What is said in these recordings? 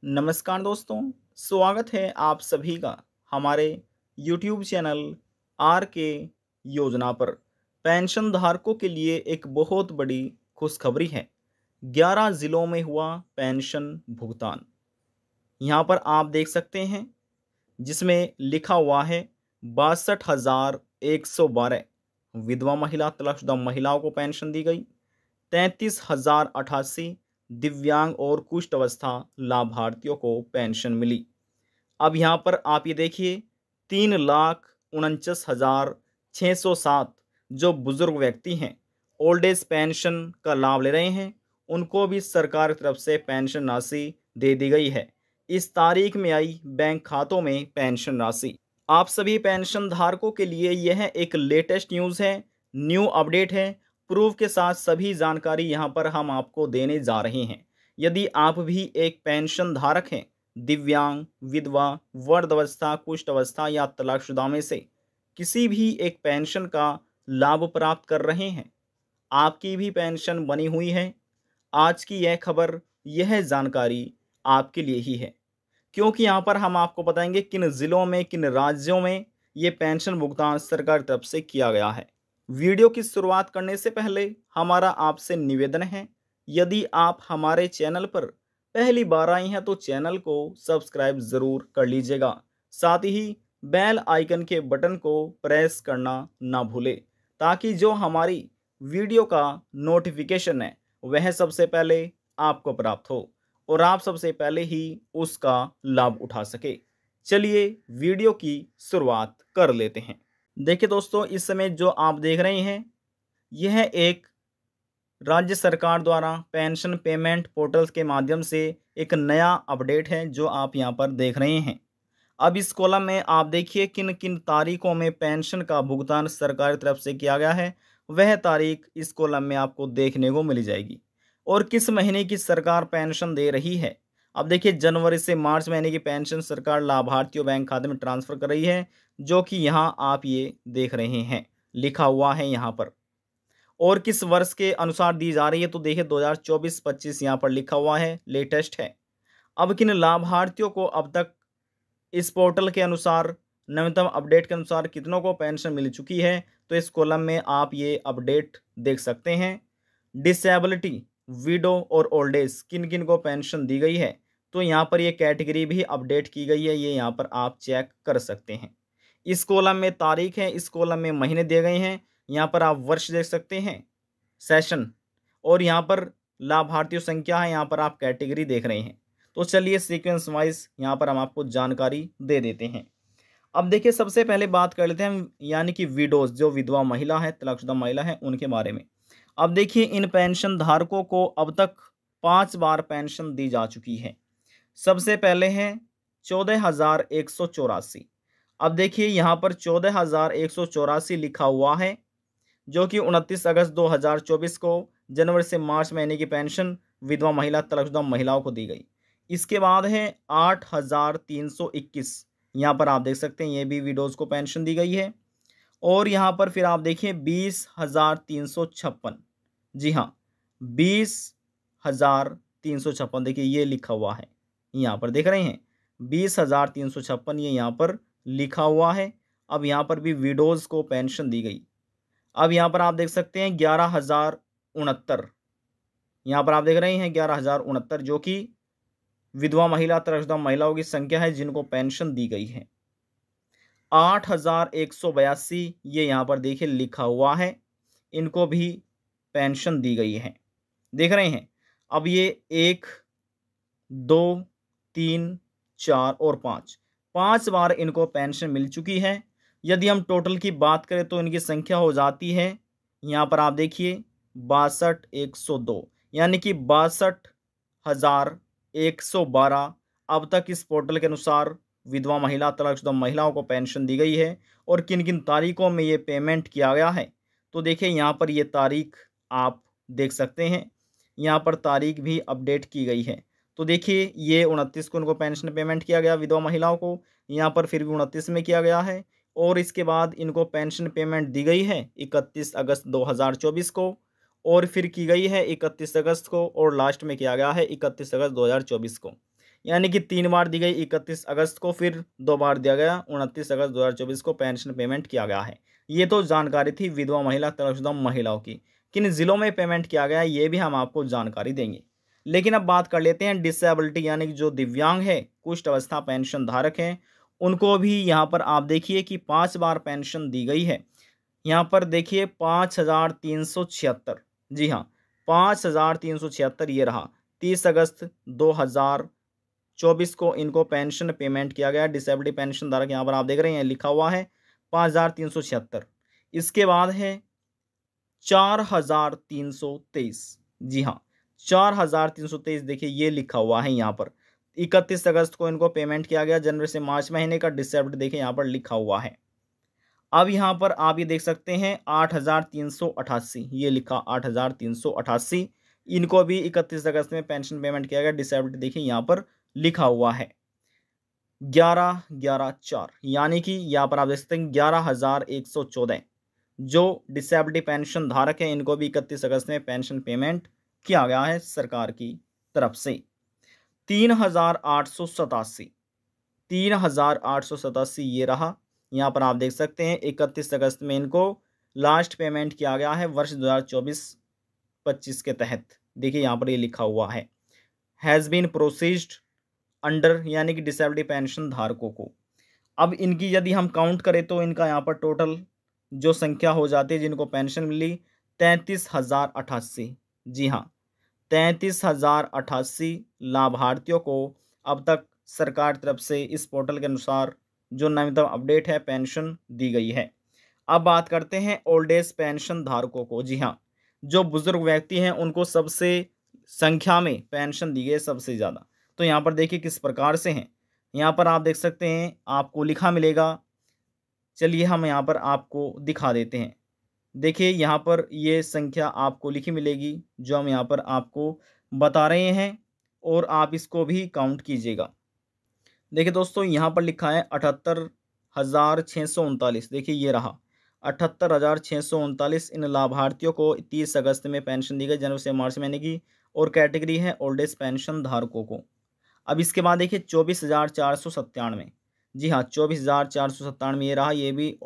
नमस्कार दोस्तों, स्वागत है आप सभी का हमारे YouTube चैनल आर के योजना पर। पेंशन धारकों के लिए एक बहुत बड़ी खुशखबरी है। 11 जिलों में हुआ पेंशन भुगतान। यहाँ पर आप देख सकते हैं जिसमें लिखा हुआ है 62,112 विधवा महिला तलाकशुदा महिलाओं को पेंशन दी गई। 33,088 दिव्यांग और कुष्ठ अवस्था लाभार्थियों को पेंशन मिली। अब यहाँ पर आप ये देखिए 3,49,607 जो बुजुर्ग व्यक्ति हैं ओल्ड एज पेंशन का लाभ ले रहे हैं, उनको भी सरकार की तरफ से पेंशन राशि दे दी गई है। इस तारीख में आई बैंक खातों में पेंशन राशि। आप सभी पेंशन धारकों के लिए यह एक लेटेस्ट न्यूज़ है, न्यू अपडेट है। प्रूफ के साथ सभी जानकारी यहाँ पर हम आपको देने जा रहे हैं। यदि आप भी एक पेंशन धारक हैं, दिव्यांग, विधवा, वृद्धावस्था, कुष्ठ अवस्था या तलाकशुदा में से किसी भी एक पेंशन का लाभ प्राप्त कर रहे हैं, आपकी भी पेंशन बनी हुई है, आज की यह खबर, यह जानकारी आपके लिए ही है। क्योंकि यहाँ पर हम आपको बताएंगे किन ज़िलों में, किन राज्यों में ये पेंशन भुगतान सरकार की तरफ से किया गया है। वीडियो की शुरुआत करने से पहले हमारा आपसे निवेदन है, यदि आप हमारे चैनल पर पहली बार आए हैं तो चैनल को सब्सक्राइब ज़रूर कर लीजिएगा। साथ ही बेल आइकन के बटन को प्रेस करना ना भूलें, ताकि जो हमारी वीडियो का नोटिफिकेशन है वह सबसे पहले आपको प्राप्त हो और आप सबसे पहले ही उसका लाभ उठा सके। चलिए वीडियो की शुरुआत कर लेते हैं। देखिए दोस्तों, इस समय जो आप देख रहे हैं यह एक राज्य सरकार द्वारा पेंशन पेमेंट पोर्टल के माध्यम से एक नया अपडेट है जो आप यहाँ पर देख रहे हैं। अब इस कॉलम में आप देखिए किन किन तारीखों में पेंशन का भुगतान सरकार की तरफ से किया गया है, वह तारीख इस कॉलम में आपको देखने को मिल जाएगी। और किस महीने की सरकार पेंशन दे रही है। अब देखिए जनवरी से मार्च महीने की पेंशन सरकार लाभार्थियों बैंक खाते में ट्रांसफ़र कर रही है, जो कि यहाँ आप ये देख रहे हैं, लिखा हुआ है यहाँ पर। और किस वर्ष के अनुसार दी जा रही है तो देखिए 2024-25 यहाँ पर लिखा हुआ है, लेटेस्ट है। अब किन लाभार्थियों को अब तक इस पोर्टल के अनुसार नवीनतम अपडेट के अनुसार कितनों को पेंशन मिल चुकी है, तो इस कॉलम में आप ये अपडेट देख सकते हैं। डिसेबिलिटी, विडो और ओल्ड एज किन किन को पेंशन दी गई है, तो यहाँ पर ये कैटेगरी भी अपडेट की गई है, ये यहाँ पर आप चेक कर सकते हैं। इस कॉलम में तारीख है, इस कॉलम में महीने दिए गए हैं, यहाँ पर आप वर्ष देख सकते हैं, सेशन, और यहाँ पर लाभार्थियों संख्या है, यहाँ पर आप कैटेगरी देख रहे हैं। तो चलिए सीक्वेंस वाइज यहाँ पर हम आपको जानकारी दे देते हैं। अब देखिए सबसे पहले बात कर लेते हैं यानी कि विडोज, जो विधवा महिला है, तलाकशुदा महिला है, उनके बारे में। अब देखिए इन पेंशन धारकों को अब तक 5 बार पेंशन दी जा चुकी है। सबसे पहले है 14,184। अब देखिए यहाँ पर 14,184 लिखा हुआ है, जो कि 29 अगस्त 2024 को जनवरी से मार्च महीने की पेंशन विधवा महिला तलाकशुदा महिलाओं को दी गई। इसके बाद है 8,321, यहाँ पर आप देख सकते हैं ये भी विडोज को पेंशन दी गई है। और यहाँ पर फिर आप देखिए 20,356, जी हाँ 20,356, देखिए ये लिखा हुआ है, यहाँ पर देख रहे हैं 20,356 ये यहाँ पर लिखा हुआ है। अब यहाँ पर भी विडोज को पेंशन दी गई। अब यहाँ पर आप देख सकते हैं 11,069, यहाँ पर आप देख रहे हैं 11,069, जो कि विधवा महिला तलाकशुदा महिलाओं की संख्या है जिनको पेंशन दी गई है। 8,182 ये यहाँ पर देखिए लिखा हुआ है, इनको भी पेंशन दी गई है, देख रहे हैं। अब ये 1, 2, 3, 4 और 5 बार इनको पेंशन मिल चुकी है। यदि हम टोटल की बात करें तो इनकी संख्या हो जाती है, यहाँ पर आप देखिए 62,102, यानी कि 62,112 अब तक इस पोर्टल के अनुसार विधवा महिला तलाकशुदा महिलाओं को पेंशन दी गई है। और किन किन तारीखों में ये पेमेंट किया गया है, तो देखिए यहाँ पर ये तारीख आप देख सकते हैं, यहाँ पर तारीख भी अपडेट की गई है। तो देखिए ये 29 को उनको पेंशन पेमेंट किया गया विधवा महिलाओं को, यहाँ पर फिर भी 29 में किया गया है। और इसके बाद इनको पेंशन पेमेंट दी गई है 31 अगस्त 2024 को, और फिर की गई है 31 अगस्त को, और लास्ट में किया गया है 31 अगस्त 2024 को। यानी कि 3 बार दी गई 31 अगस्त को, फिर 2 बार दिया गया 29 अगस्त 2024 को पेंशन पेमेंट किया गया है। ये तो जानकारी थी विधवा महिला तलाकशुदा महिलाओं की। किन जिलों में पेमेंट किया गया है ये भी हम आपको जानकारी देंगे। लेकिन अब बात कर लेते हैं डिसेबिलिटी यानी कि जो दिव्यांग है, कुष्ठ अवस्था पेंशन धारक हैं, उनको भी यहाँ पर आप देखिए कि 5 बार पेंशन दी गई है। यहाँ पर देखिए 5,376, जी हाँ 5,376 ये रहा। 30 अगस्त 2024 को इनको पेंशन पेमेंट किया गया। डिसेबिलिटी पेंशन धारक यहाँ पर आप देख रहे हैं लिखा हुआ है 5,376। इसके बाद है 4,323, जी हाँ 4,323 देखिए ये लिखा हुआ है यहाँ पर। 31 अगस्त को इनको पेमेंट किया गया, जनवरी से मार्च महीने का डिसेबिलिटी देखिए यहाँ पर लिखा हुआ है। अब यहाँ पर आप ये देख सकते हैं 8,388 ये लिखा 8,388, इनको भी 31 अगस्त में पेंशन पेमेंट किया गया। डिसेबिलिटी देखिए यहाँ पर लिखा हुआ है 11,11,4, यानी कि यहाँ पर आप देख सकते हैं 11,114 जो डिसेबिलिटी पेंशन धारक है, इनको भी 31 अगस्त में पेंशन पेमेंट किया गया है सरकार की तरफ से। 3,887 ये रहा। यहाँ पर आप देख सकते हैं 31 अगस्त में इनको लास्ट पेमेंट किया गया है वर्ष 2024-25 के तहत। देखिए यहाँ पर ये लिखा हुआ है हैज़ बीन प्रोसीज्ड अंडर, यानी कि डिसेबिलिटी पेंशन धारकों को। अब इनकी यदि हम काउंट करें तो इनका यहाँ पर टोटल जो संख्या हो जाती है जिनको पेंशन मिली 33,088, जी हाँ 33,088 लाभार्थियों को अब तक सरकार की तरफ से इस पोर्टल के अनुसार जो नवीनतम अपडेट है पेंशन दी गई है। अब बात करते हैं ओल्ड एज पेंशन धारकों को। जी हाँ, जो बुजुर्ग व्यक्ति हैं उनको सबसे संख्या में पेंशन दी गई है सबसे ज़्यादा। तो यहाँ पर देखिए किस प्रकार से हैं, यहाँ पर आप देख सकते हैं आपको लिखा मिलेगा। चलिए हम यहाँ पर आपको दिखा देते हैं। देखिए यहाँ पर ये संख्या आपको लिखी मिलेगी जो हम यहाँ पर आपको बता रहे हैं, और आप इसको भी काउंट कीजिएगा। देखिए दोस्तों यहाँ पर लिखा है 78,639, देखिए ये रहा 78,639 इन लाभार्थियों को 30 अगस्त में पेंशन दी गई, जनवरी से मार्च महीने की, और कैटेगरी है ओल्ड एज पेंशन धारकों को। अब इसके बाद देखिए 24,497, जी हाँ 24,497 ये रहा, ये भी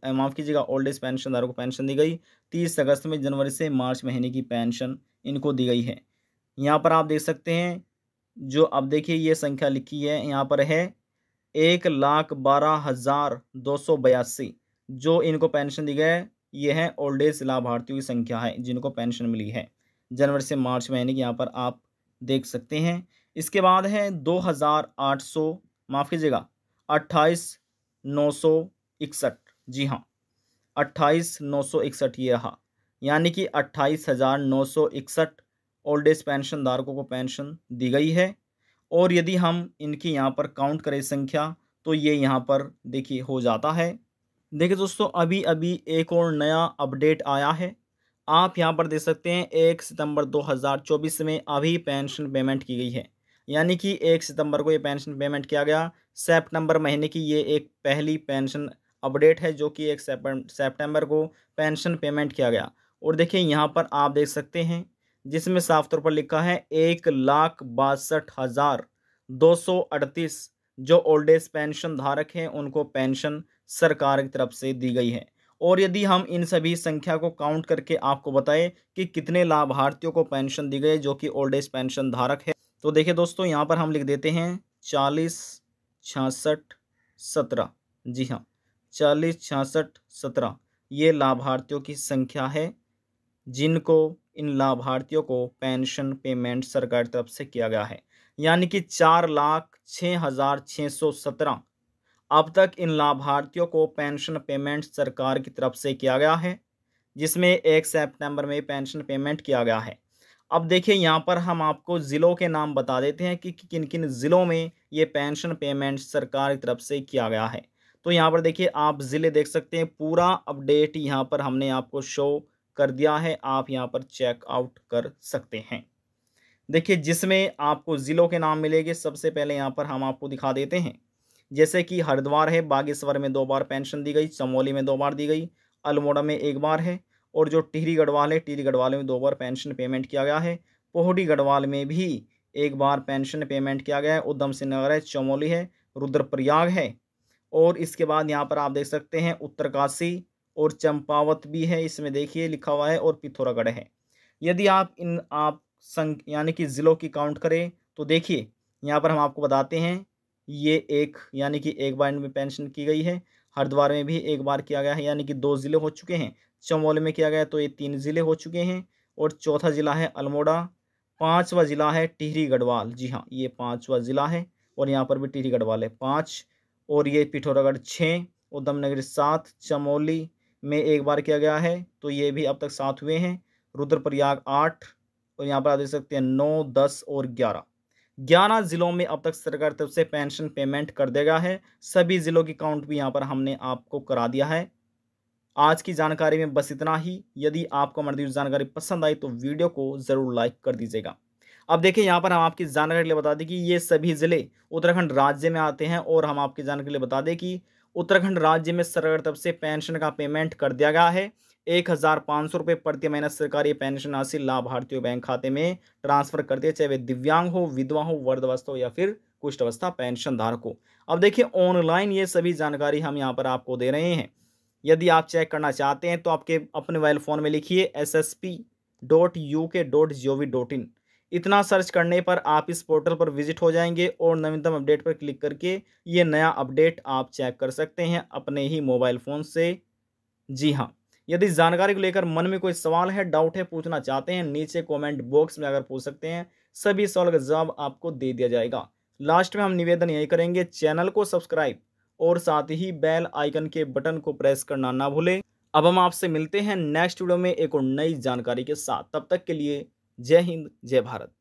माफ़ कीजिएगा ओल्ड एज पेंशन धारकों को पेंशन दी गई 30 अगस्त में, जनवरी से मार्च महीने की पेंशन इनको दी गई है। यहाँ पर आप देख सकते हैं जो अब देखिए ये संख्या लिखी है यहाँ पर है 1,12,282 जो इनको पेंशन दी गई। ये है ओल्ड एज लाभार्थियों की संख्या है जिनको पेंशन मिली है जनवरी से मार्च महीने की, यहाँ पर आप देख सकते हैं। इसके बाद है 2,800, माफ़ कीजिएगा 28,961, जी हाँ 28,961 ये रहा, यानी कि 28,961 ओल्ड एज पेंशन धारकों को पेंशन दी गई है। और यदि हम इनकी यहाँ पर काउंट करें संख्या तो ये यहाँ पर देखिए हो जाता है। देखिए दोस्तों अभी अभी एक और नया अपडेट आया है, आप यहाँ पर देख सकते हैं 1 सितंबर 2024 में अभी पेंशन पेमेंट की गई है, यानी कि 1 सितंबर को ये पेंशन पेमेंट किया गया। सितंबर महीने की ये एक पहली पेंशन अपडेट है जो कि 1 सितंबर को पेंशन पेमेंट किया गया। और देखिए यहाँ पर आप देख सकते हैं जिसमें साफ तौर पर लिखा है 1,62,238 जो ओल्ड एज पेंशन धारक हैं उनको पेंशन सरकार की तरफ से दी गई है। और यदि हम इन सभी संख्या को काउंट करके आपको बताएं कि कितने लाभार्थियों को पेंशन दी गई जो कि ओल्ड एज पेंशन धारक है, तो देखिए दोस्तों यहाँ पर हम लिख देते हैं 40 66 17, जी हाँ 40 66 17 ये लाभार्थियों की संख्या है जिनको इन लाभार्थियों को पेंशन पेमेंट सरकार की तरफ से किया गया है, यानी कि 4,06,617 अब तक इन लाभार्थियों को पेंशन पेमेंट सरकार की तरफ से किया गया है, जिसमें 1 सितंबर में पेंशन पेमेंट किया गया है। अब देखिए यहाँ पर हम आपको ज़िलों के नाम बता देते हैं कि किन किन ज़िलों में ये पेंशन पेमेंट सरकार की तरफ से किया गया है। तो यहाँ पर देखिए आप ज़िले देख सकते हैं, पूरा अपडेट यहाँ पर हमने आपको शो कर दिया है, आप यहाँ पर चेक आउट कर सकते हैं। देखिए जिसमें आपको ज़िलों के नाम मिलेंगे, सबसे पहले यहाँ पर हम आपको दिखा देते हैं, जैसे कि हरिद्वार है, बागेश्वर में 2 बार पेंशन दी गई, चमोली में 2 बार दी गई, अल्मोड़ा में 1 बार है, और जो टिहरी गढ़वाल है, टिहरी गढ़वाल में 2 बार पेंशन पेमेंट किया गया है। पोहड़ी गढ़वाल में भी एक बार पेंशन पेमेंट किया गया है। उधम सिंह नगर है, चमोली है, रुद्रप्रयाग है और इसके बाद यहाँ पर आप देख सकते हैं उत्तरकाशी और चंपावत भी है, इसमें देखिए लिखा हुआ है, और पिथौरागढ़ है। यदि आप यानी कि ज़िलों की काउंट करें तो देखिए यहाँ पर हम आपको बताते हैं, ये एक यानी कि एक बार इनमें पेंशन की गई है। हरिद्वार में भी एक बार किया गया है, यानी कि 2 ज़िले हो चुके हैं। चमोली में किया गया तो ये 3 ज़िले हो चुके हैं और चौथा ज़िला है अल्मोड़ा। 5वां ज़िला है टिहरी गढ़वाल। जी हाँ, ये 5वां ज़िला है और यहाँ पर भी टिहरी गढ़वाल है 5, और ये पिथौरागढ़ 6, ऊधमनगर 7, चमोली में एक बार किया गया है तो ये भी अब तक 7 हुए हैं। रुद्रप्रयाग 8 और यहाँ पर आप देख सकते हैं 9, 10 और 11 ज़िलों में अब तक सरकार की तरफ से पेंशन पेमेंट कर दिया गया है। सभी ज़िलों की काउंट भी यहाँ पर हमने आपको करा दिया है। आज की जानकारी में बस इतना ही। यदि आपको हमारी दी हुई जानकारी पसंद आई तो वीडियो को ज़रूर लाइक कर दीजिएगा। अब देखिए यहाँ पर हम आपकी जानकारी के लिए बता दें कि ये सभी ज़िले उत्तराखंड राज्य में आते हैं और हम आपकी जानकारी के लिए बता दें कि उत्तराखंड राज्य में सरकार की तरफ से पेंशन का पेमेंट कर दिया गया है। 1,500 रुपये प्रति महीना सरकारी पेंशन राशि लाभार्थियों बैंक खाते में ट्रांसफर कर दिए, चाहे वे दिव्यांग हो, विधवा हो, वृद्धावस्था हो या फिर कुष्ठ अवस्था पेंशन धारक हो। अब देखिए ऑनलाइन ये सभी जानकारी हम यहाँ पर आपको दे रहे हैं। यदि आप चेक करना चाहते हैं तो आपके अपने मोबाइल फ़ोन में लिखिए ssp.uk.gov.in। इतना सर्च करने पर आप इस पोर्टल पर विजिट हो जाएंगे और नवीनतम अपडेट पर क्लिक करके ये नया अपडेट आप चेक कर सकते हैं अपने ही मोबाइल फ़ोन से। जी हाँ, यदि जानकारी को लेकर मन में कोई सवाल है, डाउट है, पूछना चाहते हैं, नीचे कमेंट बॉक्स में अगर पूछ सकते हैं, सभी सवाल का जवाब आपको दे दिया जाएगा। लास्ट में हम निवेदन यही करेंगे, चैनल को सब्सक्राइब और साथ ही बेल आइकन के बटन को प्रेस करना ना भूलें। अब हम आपसे मिलते हैं नेक्स्ट वीडियो में एक और नई जानकारी के साथ। तब तक के लिए जय हिंद, जय भारत।